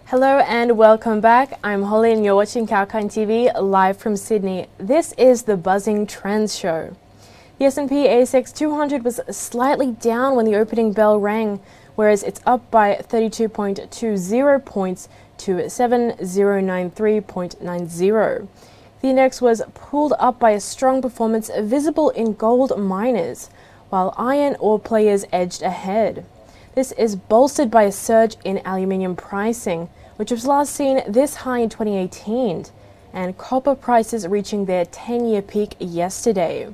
Hello and welcome back. I'm Holly and you're watching Kalkine TV live from Sydney. This is the Buzzing Trends Show. The S&P ASX 200 was slightly down when the opening bell rang, whereas it's up by 32.20 points to 7093.90. The index was pulled up by a strong performance visible in gold miners, while iron ore players edged ahead. This is bolstered by a surge in aluminium pricing, which was last seen this high in 2018, and copper prices reaching their 10-year peak yesterday.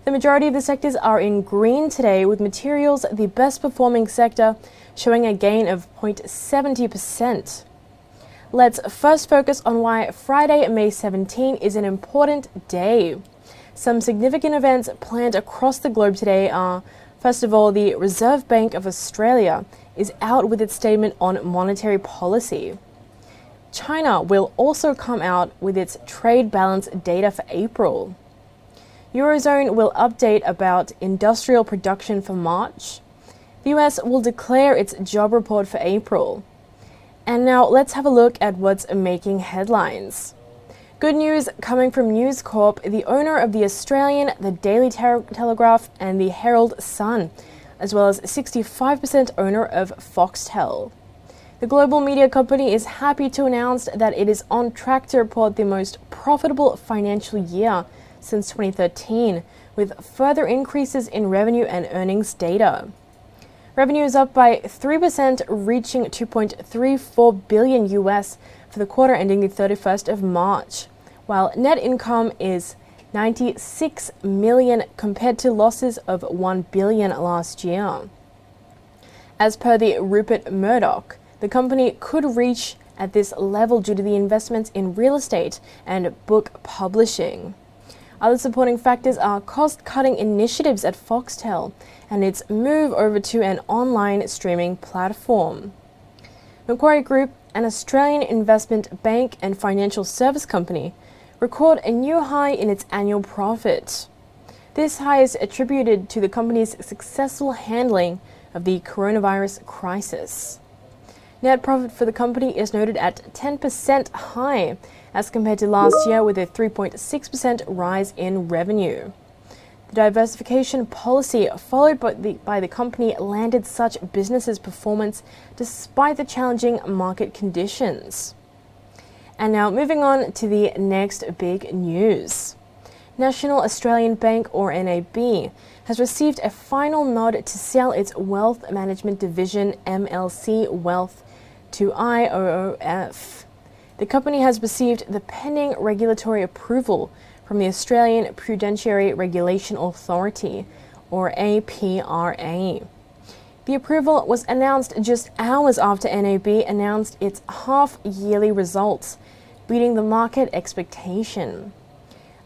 The majority of the sectors are in green today, with materials the best performing sector, showing a gain of 0.70%. Let's first focus on why Friday, May 17 is an important day. Some significant events planned across the globe today are, first of all, the Reserve Bank of Australia is out with its statement on monetary policy. China will also come out with its trade balance data for April. Eurozone will update about industrial production for March. The US will declare its job report for April. And now let's have a look at what's making headlines. Good news coming from News Corp, the owner of the Australian, the Daily Telegraph and the Herald Sun, as well as 65% owner of Foxtel. The global media company is happy to announce that it is on track to report the most profitable financial year since 2013, with further increases in revenue and earnings data. Revenue is up by 3%, reaching $2.34 billion US for the quarter ending the 31st of March, while net income is $96 million compared to losses of $1 billion last year. As per the Rupert Murdoch, the company could reach at this level due to the investments in real estate and book publishing. Other supporting factors are cost-cutting initiatives at Foxtel and its move over to an online streaming platform. Macquarie Group, an Australian investment bank and financial service company, record a new high in its annual profit. This high is attributed to the company's successful handling of the coronavirus crisis. Net profit for the company is noted at 10% high as compared to last year, with a 3.6% rise in revenue. The diversification policy followed by the company landed such businesses' performance despite the challenging market conditions. And now moving on to the next big news. National Australian Bank, or NAB, has received a final nod to sell its wealth management division, MLC Wealth, to IOOF. The company has received the pending regulatory approval from the Australian Prudentiary Regulation Authority, or APRA. The approval was announced just hours after NAB announced its half-yearly results, beating the market expectation.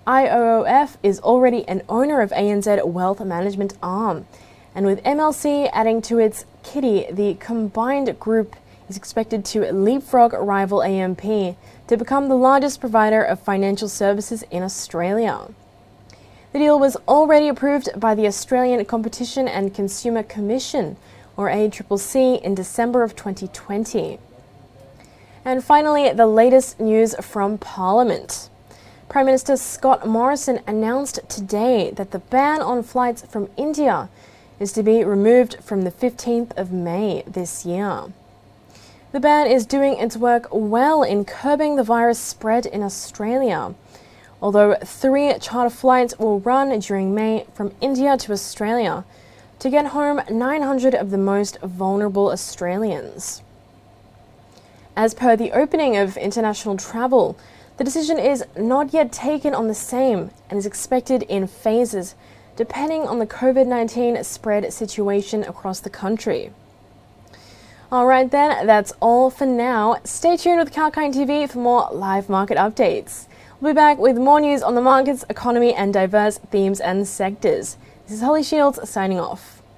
IOOF is already an owner of ANZ Wealth Management arm, and with MLC adding to its kitty, the combined group is expected to leapfrog rival AMP to become the largest provider of financial services in Australia. The deal was already approved by the Australian Competition and Consumer Commission, or ACCC, in December of 2020. And finally, the latest news from Parliament. Prime Minister Scott Morrison announced today that the ban on flights from India is to be removed from the 15th of May this year. The ban is doing its work well in curbing the virus spread in Australia, although 3 charter flights will run during May from India to Australia to get home 900 of the most vulnerable Australians. As per the opening of international travel, the decision is not yet taken on the same and is expected in phases depending on the COVID-19 spread situation across the country. Alright then, that's all for now. Stay tuned with Kalkine TV for more live market updates. We'll be back with more news on the markets, economy and diverse themes and sectors. This is Holly Shields signing off.